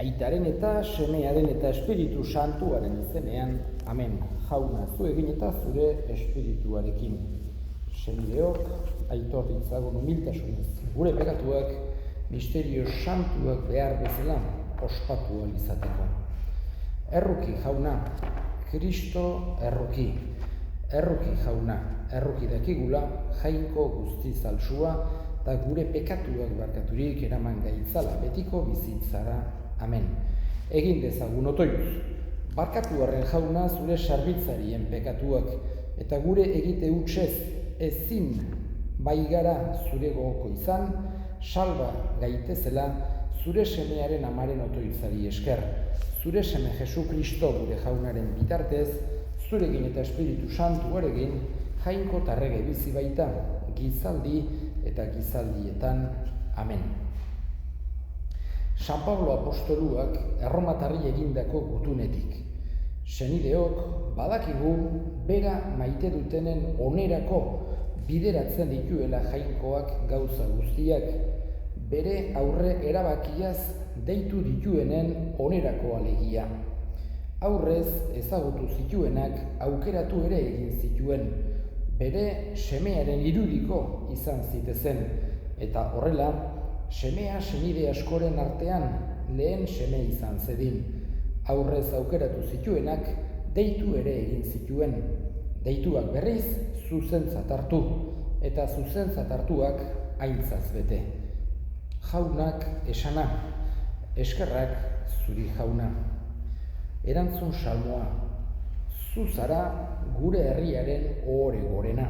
Aitaren eta Semearen eta Espiritu Santuaren izenean, amen. Jauna, zu egin eta zure espirituarekin. Semideok, aitor ditzagun humiltasunez, gure pekatuak, misterio santuak behar bezala ospatu ahal izateko. Erruki, jauna, Kristo erruki. Erruki, jauna, erruki dakigula, jainko guztiz altsua, eta gure pekatuak barkaturik eraman gaitzala betiko bizitzara, amen. Egin dezagun otoiuz, barkatu arren jauna zure sarbitzarien pekatuak, eta gure egite hutsez ezin baigara zure gogoko izan, salba gaitezela zure semearen amaren otoizari esker. Zure seme Jesu Kristo gure jaunaren bitartez, zurekin eta Espiritu Santuarekin, jainko tarrege bizi baita, gizaldi eta gizaldietan, amen. San Pablo apostoluak erromatarri egindako gutunetik. Senideok badakigu bera maite dutenen onerako bideratzen dituela jainkoak gauza guztiak, bere aurre erabakiaz deitu dituenen onerako alegia. Aurrez ezagutu zituenak aukeratu ere egin zituen, bere semearen irudiko izan zitezen, eta horrela, semea senide askoren artean lehen seme izan zedin. Aurrez aukeratu zituenak deitu ere egin zituen, deituak berriz zuzentzat hartu, eta zuzentzat hartuak aintzaz bete. Jaunak esana, eskerrak zuri jauna. Erantzun salmoa, zu zara gure herriaren ohore gorena.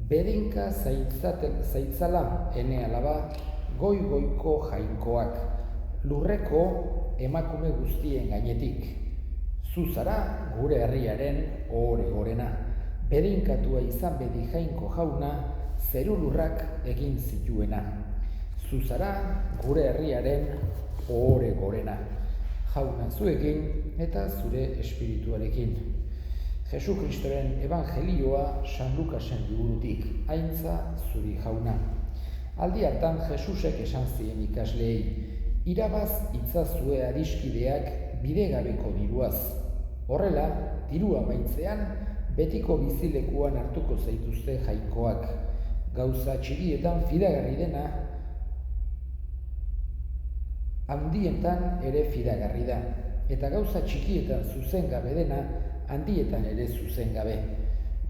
Bedinka zaitzala ene alaba goi-goiko jainkoak, lurreko emakume guztien gainetik. Zu zara gure herriaren ohore gorena. Bedinkatua izan bedi jainko jauna, zerulurrak egin zituena. Zu zara gure herriaren ohore gorena. Jauna zuekin eta zure espirituarekin. Jesu Kristoren evangelioa San Lukasen liburutik, aintza zuri jauna. Aldi hartan Jesusek esan zien ikasleei, irabaz itzazue adiskideak bidegabeko diruaz. Horrela, dirua maitzean, betiko bizilekuan hartuko zaituzte jainkoak. Gauza txikietan fidagarri dena, handietan ere fidagarri da, eta gauza txikietan zuzengabe dena, handietan ere zuzengabe.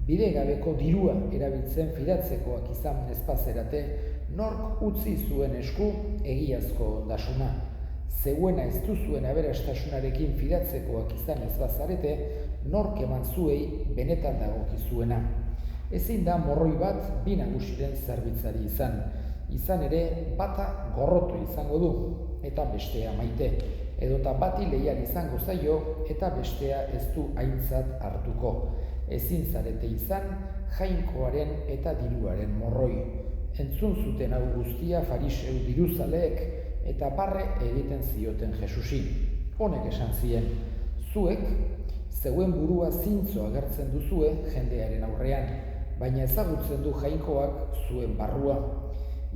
Bidegabeko dirua erabiltzen fidatzekoak izan ezpazerate, nork utzi zuen esku egiazko ondasuna. Zeuena ez duzuen aberastasunarekin fidatzekoak izan ezbazarete, nork eman zuei benetan dagokizuena. Ezin da morroi bat bi nagusiren zerbitzari izan. Izan ere bata gorroto izango du, eta bestea maite. Edota bati leial izango zaio, eta bestea ez du aintzat hartuko. Ezin zarete izan, jainkoaren eta diruaren morroi. Entzun zuten hau guztia fariseu diruzaleek, eta barre egiten zioten Jesusi. Honek esan zien, zuek, zeuen burua zintzo agertzen duzue jendearen aurrean, baina ezagutzen du jainkoak zuen barrua.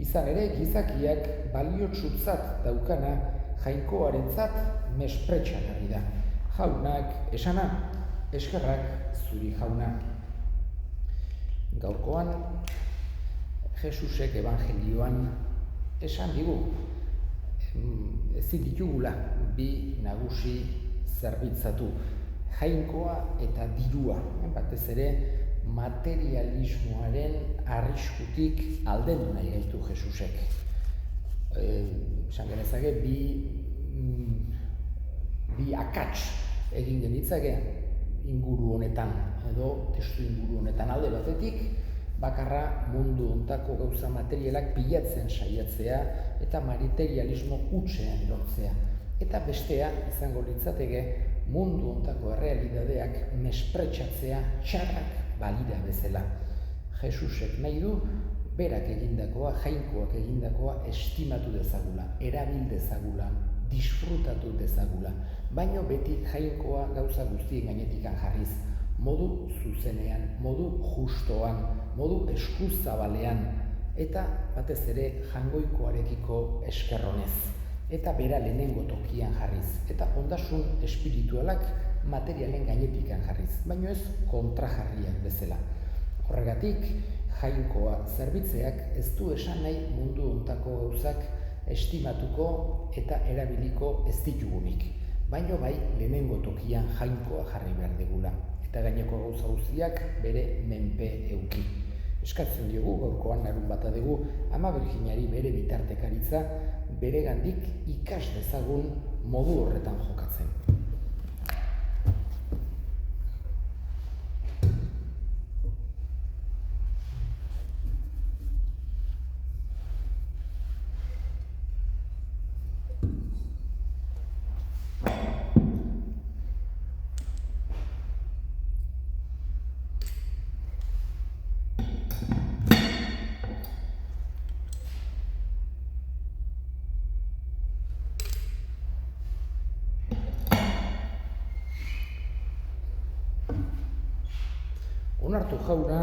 Izan ere, gizakiak baliotsutzat daukana jainkoarentzat mespretxagarri da. Jaunak esana, eskerrak zuri jauna. Gaurkoan, Jesusek evangelioan esan digu, ezin ditugula bi nagusi zerbitzatu, jainkoa eta dirua, batez ere materialismoaren arriskutik aldendu nahi gaitu Jesusek. Esan genezake, bi akats egin genitzake inguru honetan, edo testu inguru honetan. Alde batetik, bakarra mundu hontako gauza materialak pilatzen saiatzea eta materialismo hutsean erortzea. Eta bestea, izango litzateke, mundu hontako errealitateak mespretxatzea txarrak balira bezala. Jesusek nahi du, berak egindakoa, jainkoak egindakoa estimatu dezagula, erabil dezagula, disfrutatu dezagula, baino beti jainkoa gauza guztien gainetikan jarriz, modu zuzenean, modu justoan, modu eskuzabalean, eta batez ere jangoikoarekiko eskerronez. eta bera lehenengo tokian jarriz, eta ondasun espiritualak materialen gainetikan jarriz, baino ez kontrajarriak bezala. Horregatik, jainkoa zerbitzeak ez du esan nahi mundu hontako gauzak estimatuko eta erabiliko ez ditugunik, baino bai lehenengo tokian jainkoa jarri behar degula, eta gaineko gauza guztiak bere menpe euki. Eskatzen diogu gaurkoan larunbata dugu Ama Birjinari bere bitartekaritza beregandik ikas dezagun modu horretan jokatzen. Onartu jauna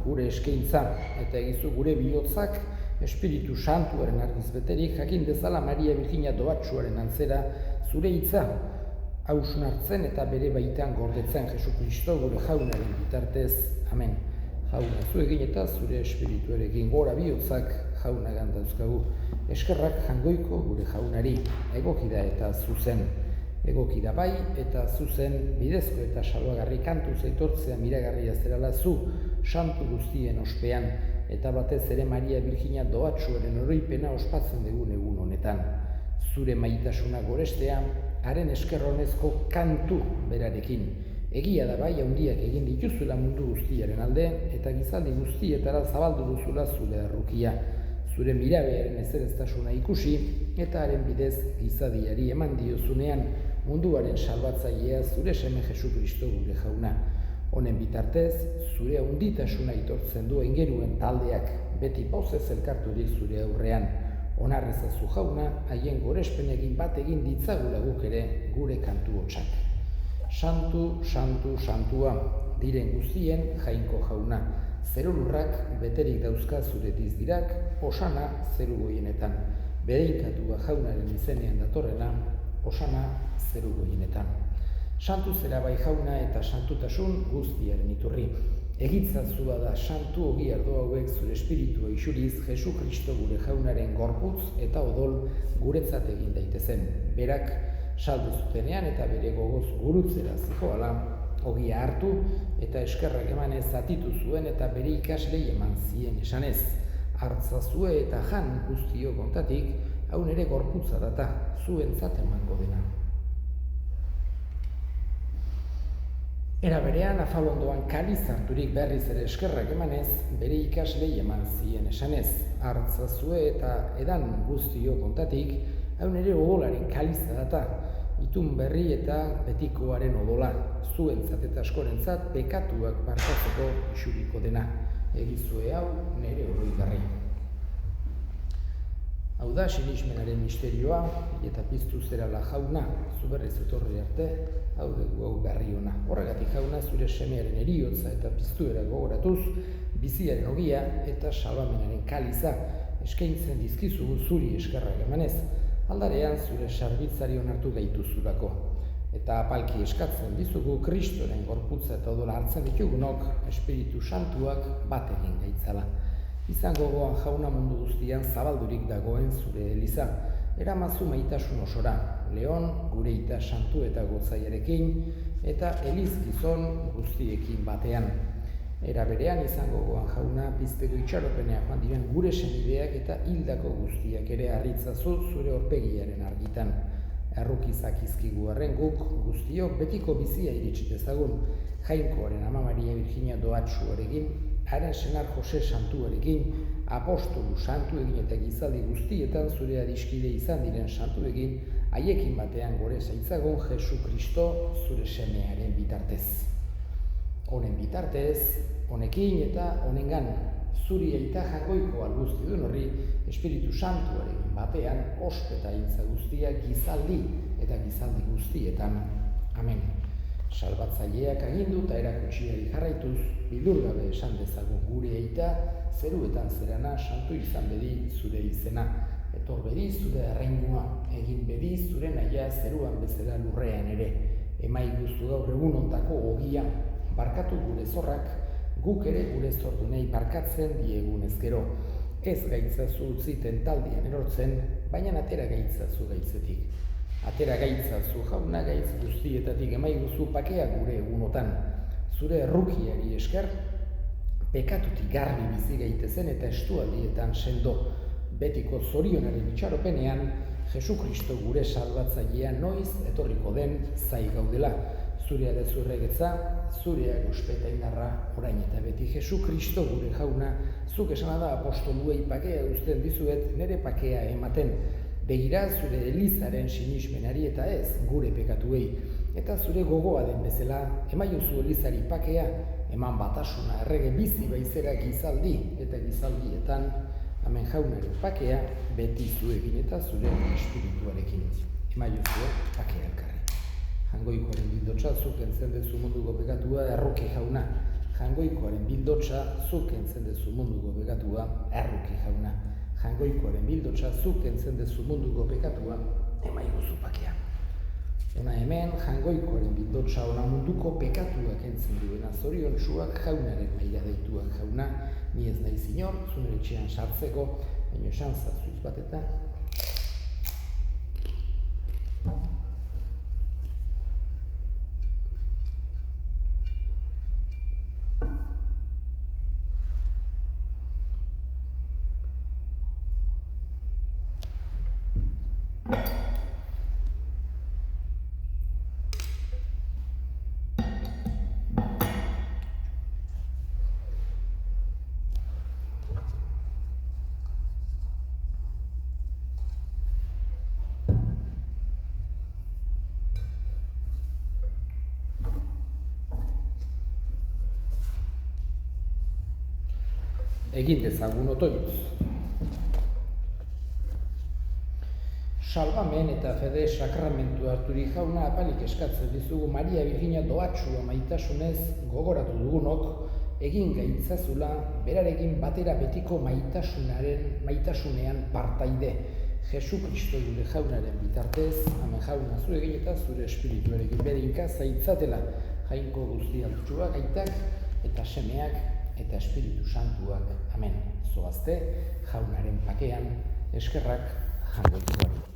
gure eskaintza eta egizu gure bihotzak Espiritu Santuaren argiz beterik jakin dezala Maria Birjina doatsuaren antzera zure hitza hausnartzen eta bere baitan gordetzen Jesukristo gure jaunaren bitartez. Amen. Jauna zuegin eta zure espirituarekin gora bihotzak jaunagan dauzkagu. Eskerrak jangoiko gure jaunari egokida eta zuzen. Egokida bai eta zuzen bidezko eta salbagarri kantu zeitortzea miragarria zerala zu santu guztien ospean eta batez ere Maria Birjina doatsuaren oroipena ospatzen dugun egun honetan. Zure maitasuna gorestea, haren eskerronezko kantu berarekin. Egia da bai handiak egin dituzula mundu guztiaren alde eta gizaldi guztietara zabaldu duzula zure errukia. Zure mirabearen ezereztasuna ikusi eta haren bidez gizadiari eman diozunean munduaren salbatzailea zure seme Jesukristo gure jauna. Honen bitartez, zure handitasuna aitortzen duen genuen taldeak beti pozez elkarturik zure aurrean. Onarrezazu jauna, haien gorespenekin bat egin ditzagula guk ere gure kantu hotsak. Santu, santu, santua, diren guztien jainko jauna. Zerulurrak beterik dauzka zure dizdirak, osana zeru goienetan. Bereikatua jaunaren izenean datorrena, osana zeru goienetan. Santu zera bai jauna eta santutasun guztiaren iturri. Egitzazua da santu ogi ardo hauek zure espiritua isuriz Jesukristo gure jaunaren gorputz eta odol guretzat egin daitezen. Berak saldu zutenean eta bere gogoz gurutzera zijoala, ogia hartu eta eskerrak emanez zatitu zuen eta bere ikaslei eman zien esanez. Hartzazue eta jan guztio kontatik, hau nere gorputza data, zuentzat emango dena. Era berean, afalondoan kaliz harturik berriz ere eskerrak emanez, bere ikaslei eman zien esanez. Hartzazue eta edan guztio kontatik, hau nere odolaren kaliza data, itun berri eta betikoaren odola, zuentzat eta askorentzat pekatuak barkatzeko isuriko dena. Egizue hau nere oroigarri. Hau da, sinismenaren misterioa, eta piztu zerala jauna, zu berriz etorri arte, hau dugu hau berri ona. Horregatik jauna, zure semearen eriotza eta piztuera gogoratuz, biziaren ogia eta salbamenaren kaliza eskaintzen dizkizugu zuri eskerrak emanez, aldarean zure sarbitzari onartu gaituzulako. Eta apalki eskatzen dizugu Kristoren gorputza eta odola hartzen ditugunok, Espiritu Santuak bat egin gaitzala. Izango goan jauna mundu guztian zabaldurik dagoen zure eliza, eramazu maitasun osora, Leon gure ita santu eta gotzaiarekin, eta eliz gizon guztiekin batean. Era berean izango goan jauna pizteko itxaropenea joan diren gure senideak eta hildako guztiak ere harritzazu zure horpegiaren argitan. Errukizak izkigu arren guk guztiok betiko bizia iritsi dezagun, jainkoaren Ama Maria Birjina doatsuarekin, haren senar Jose santuarekin, apostolu santuekin eta gizaldi guztietan zure adiskide izan diren santuekin, haiekin batean gore zaitzagon Jesukristo zure semearen bitartez. Honen bitartez, honekin eta honengan, zuri aita jakoiko albuztidun horri, Espiritu Santuarekin batean, ospeta intza guztia gizaldi eta gizaldi guztietan. Amen. Salbatzaileak agindu eta erakutsiari jarraituz, bildurgabe esan dezagun gure aita, zeruetan zerana santu izan bedi zure izena. Etor bedi zure erreinua, egin bedi zure nahia zeruan bezala lurrean ere. Emai guztu gaur egun ontako ogia, barkatu gure zorrak, guk ere gure zordunei barkatzen diegun ezkero. Ez gaitzazu utzi tentaldian erortzen, baina atera gaitzazu gaitzetik. Atera gaitzazu jauna gaitz guztietatik, emai guztu pakea gure egunotan. Zure errukiari esker, pekatutik garbi bizi gaitezen eta estualdietan sendo. Betiko zorionaren itxaropenean, Jesu Kristo gure salbatzailea noiz etorriko den zai gaudela. Zurea da zurregetza, zurea gospeta indarra, orain eta beti. Jesu Kristo gure jauna, zuk esana da apostoluei pakea uzten dizuet, nire pakea ematen. Begira zure elizaren sinismenari eta ez gure pekatuei. Eta zure gogoa den bezala, emaiozu elizari pakea, eman batasuna errege bizi baizera gizaldi eta gizaldietan, amen jaunaren pakea, beti zuekin eta zure espirituarekin. Emaiozu pakea elkarri. Jangoikoaren bildotsa zuk entzen dezu munduko pekatua, erruki jauna. Jangoikoaren bildotsa zuk entzen dezu munduko pekatua, erruki jauna. Jangoikoaren bildotsa zuk entzen dezu munduko pekatua, emaiguzu pakea. Ona hemen, jangoikoaren bildotsa ona munduko pekatuak entzen duena, zorion txuak jaunaren maila deituak jauna, ni ez nahi zinor, zunere etxean sartzeko, baina esan zazuz bat eta. Egin dezagun otoitz. Salbamen eta fede sakramentu harturi jauna apalik eskatzen dizugu Maria Virginia doatxua maitasunez gogoratu dugunok, egin gaitzazula berarekin batera betiko maitasunean partaide. Jesu Kristo gure jaunaren bitartez, amen jauna zu egin eta zure espirituarekin bedinka zaitzatela jainko guzti altxuak aitak eta semeak eta Espiritu Santuak, amen. Zoazte, jaunaren pakean, eskerrak jangoituari.